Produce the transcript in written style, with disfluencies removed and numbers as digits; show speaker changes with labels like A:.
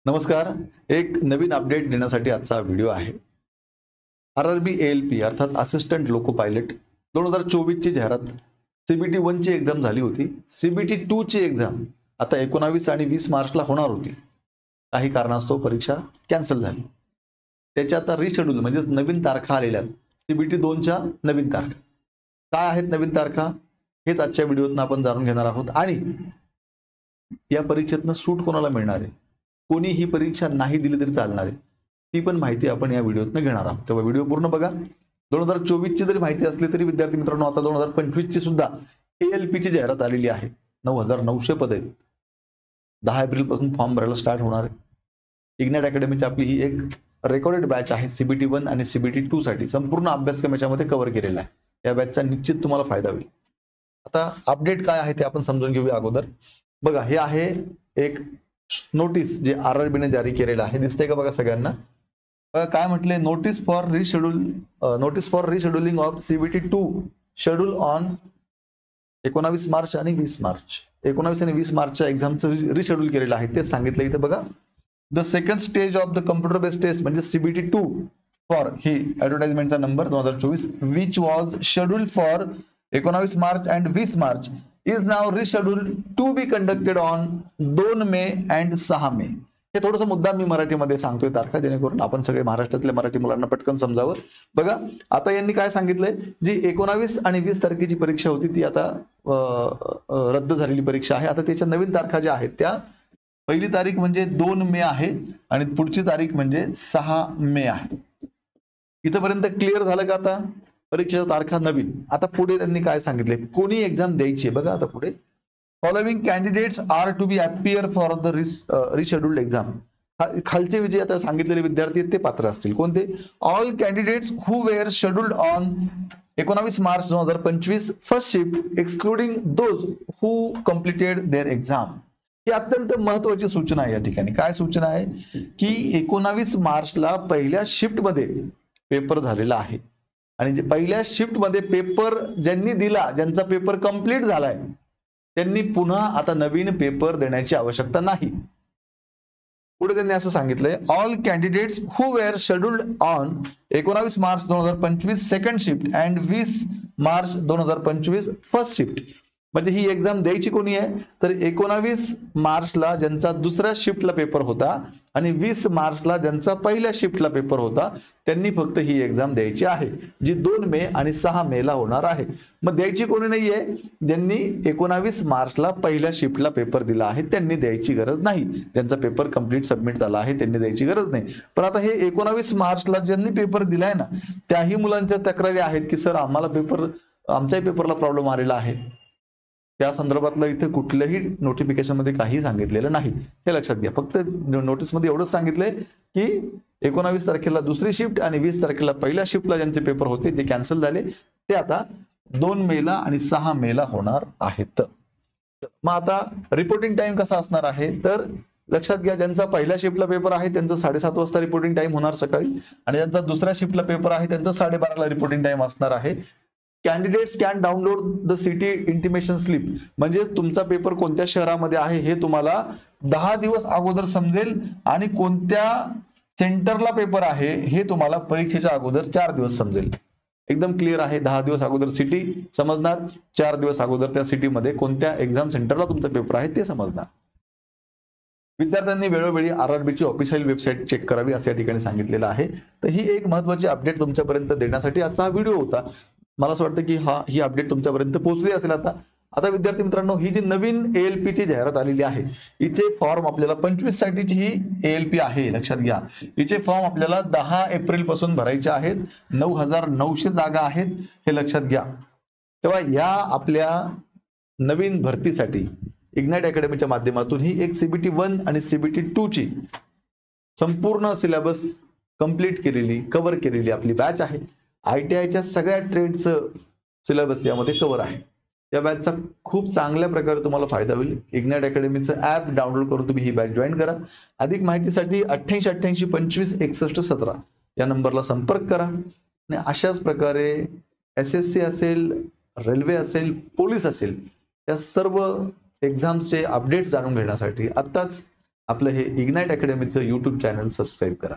A: नमस्कार. एक नवीन अपडेट देण्यासाठी आजचा व्हिडिओ आहे. आरआरबी एएलपी अर्थात असिस्टंट लोको पायलट 2024 ची जाहिरात. सीबीटी 1 ची एक्झाम झाली होती. सीबीटी 2 ची एक्झाम आता 19 आणि 20 मार्चला होणार होती. काही कारणास्तव परीक्षा कॅन्सल झाली. त्याच्या आता रिशेड्यूल म्हणजे नवीन तारखा आलेल्या आहेत. सीबीटी 2 च्या नवीन तारखा काय आहेत? नवीन तारखा हेच आजच्या व्हिडिओतून आपण जाणून घेणार आहोत. आणि या परीक्षेतनं सूट कोणाला मिळणार आहे, कोणी ही परीक्षा नाही दिली तरी चालणार आहे, ती पण माहिती आपण या व्हिडिओतनं घेणार आहोत. तेव्हा व्हिडिओ पूर्ण बघा. 2024 ची जरी माहिती असली तरी विद्यार्थी मित्रांनो आता 2025 ची सुद्धा एएलपी ची जाहिरात आलेली आहे. 9900 पद आहेत. 10 एप्रिल पासून फॉर्म भरायला स्टार्ट होणार आहे. इग्नाइट अकॅडमीची आपली ही एक रेकॉर्डेड बॅच आहे. सीबीटी 1 आणि सीबीटी 2 साठी संपूर्ण अभ्यासक्रम याच्यामध्ये कव्हर केलेला आहे. या बॅचचा निश्चित तुम्हाला फायदा होईल. आता अपडेट काय आहे ते आपण समजून घेऊया अगोदर. बघा, हे आहे एक नोटीस जे आरआरबीने जारी केलेलं आहे. दिसतंय का बघा सगळ्यांना? काय म्हटले? Notice for rescheduling of CBT 2 schedule on 19 March आणि 20 मार्च. 19 आणि 20 मार्चच्या एक्झामचं रिशेड्यूल केलेलं आहे ते सांगितलं इथे बघा. The second stage of the computer based test म्हणजे सीबीटी 2 फॉर ही ऍडव्हर्टाइजमेंटचा number 2024 which was scheduled for 19 March and 20 March is now rescheduled to be conducted on 2 May and 6 May. हे थोडंसं मुद्दा मी मराठीमध्ये सांगतोय तारखा, जेणेकरून आपण सगळे महाराष्ट्रातल्या मराठी मुलांना पटकन समजावं. बघा, आता यांनी काय सांगितलंय, जी 19 आणि 20 तारखेची परीक्षा होती ती आता रद्द झालेली परीक्षा आहे. आता त्याच्या नवीन तारखा ज्या आहेत त्या पहिली तारीख म्हणजे 2 मे आहे आणि पुढची तारीख म्हणजे 6 मे आहे. इथपर्यंत क्लिअर झालं का? आता परीक्षेच्या तारखा नवीन. आता पुढे त्यांनी काय सांगितले, कोणी एक्झाम द्यायची. बघा आता पुढे, following candidates are to be appear for the rescheduled exam. खालचे जे आता सांगितलेले विद्यार्थी आहेत ते पात्र असतील. कोणते? All candidates who were scheduled on 19 March 2025 first shift excluding those who completed their exam. ही अत्यंत महत्वाची सूचना आहे. या ठिकाणी काय सूचना आहे की 19 मार्चला पहिल्या शिफ्ट मध्ये पेपर झालेला आहे आणि जे पहिल्या शिफ्ट मध्ये पेपर ज्यांनी दिला, ज्यांचा पेपर कंप्लीट झालाय, त्यांनी पुन्हा आता नवीन पेपर देण्याची आवश्यकता नाही. पुढे त्यांनी असं सांगितलंय, all candidates who were scheduled on 19 March 2025 second shift and 20 March 2025 first shift. म्हणजे ही एक्झाम द्यायची कोणी आहे तर 19 मार्चला ज्यांचा दुसऱ्या शिफ्टला पेपर होता आणि 20 मार्चला ज्यांचा पहिल्या शिफ्टला पेपर होता त्यांनी फक्त ही एक्झाम द्यायची आहे, जी 2 मे आणि 6 मे ला होणार आहे. मग द्यायची कोणी नाहीये, ज्यांनी 19 मार्चला पहिल्या शिफ्टला पेपर दिला आहे त्यांनी द्यायची गरज नाही. ज्यांचा पेपर कंप्लीट सबमिट झाला आहे त्यांनी द्यायची गरज नाही. पण आता हे 19 मार्चला ज्यांनी पेपर दिलाय ना, त्याही मुलांच्या तक्रारी आहेत की सर आम्हाला आमच्याही पेपरला प्रॉब्लेम आलेला आहे. त्या संदर्भातलं इथे कुठल्याही नोटिफिकेशन मध्ये काही सांगितलेलं नाही. हे लक्षात घ्या. फक्त नोटीस मध्ये एवढंच सांगितलंय की 19 तारखेला दुसरी शिफ्ट आणि 20 तारखेला पहिल्या शिफ्टला ज्यांचे पेपर होते जे कॅन्सल झाले ते आता 2 मेला आणि 6 मेला होणार आहेत. मग आता रिपोर्टिंग टाइम कसा असणार आहे तर लक्षात घ्या, ज्यांचा पहिल्या शिफ्टला पेपर आहे त्यांचं 7:30 वाजता रिपोर्टिंग टाइम होणार सकाळी आणि ज्यांचा दुसऱ्या शिफ्टला पेपर आहे त्यांचं 12:30 ला रिपोर्टिंग टाइम असणार आहे. Candidates can download the city intimation slip. म्हणजे तुमचा पेपर कोणत्या शहरामध्ये आहे हे तुम्हाला 10 दिवस अगोदर समजेल आणि कोणत्या सेंटरला पेपर आहे हे तुम्हाला परीक्षेच्या अगोदर 4 दिवस समजेल. एकदम क्लिअर आहे. 10 दिवस अगोदर सिटी समजणार, 4 दिवस अगोदर त्या सिटीमध्ये कोणत्या एक्झाम सेंटरला तुमचा पेपर आहे ते समजणार. विद्यार्थ्यांनी वेळोवेळी आरआरबीची ऑफिशियल वेबसाईट चेक करावी असं या ठिकाणी सांगितलेलं आहे. तर ही एक महत्वाची अपडेट तुमच्यापर्यंत देण्यासाठी आजचा हा व्हिडिओ होता. मला असं वाटतं की ही अपडेट तुमच्यापर्यंत पोहोचली असेल. आता विद्यार्थी मित्रांनो, ही जी नवीन एएलपी ची जाहिरात आलेली आहे, हिचे फॉर्म आपल्याला 25 साठीची ही एएलपी आहे, लक्षात घ्या. हिचे फॉर्म आपल्याला 10 एप्रिल पासून भरायचे आहेत. 9900 जागा आहेत, हे लक्षात घ्या. तेव्हा या आपल्या नवीन भरतीसाठी इग्नाइट अकॅडमीच्या माध्यमातून ही एक सीबीटी 1 आणि सीबीटी 2 ची संपूर्ण सिलेबस कंप्लीट केलेली, कव्हर केलेली आपली बॅच आहे. ITIच्या सगळ्या ट्रेडचं सिलेबस यामध्ये कव्हर आहे. या बॅचचा खूप चांगल्या प्रकारे तुम्हाला फायदा होईल. इग्नाइट अकॅडमीचं ॲप डाउनलोड करून तुम्ही ही बॅच जॉईन करा. अधिक माहितीसाठी 88 25 61 17 या नंबरला संपर्क करा. आणि अशाच प्रकारे SSC असेल, रेल्वे असेल, पोलीस असेल, या सर्व एक्झामचे अपडेट्स जाणून घेण्यासाठी आत्ताच आपलं हे इग्नाइट अकॅडमीचं यूट्यूब चॅनल सबस्क्राईब करा.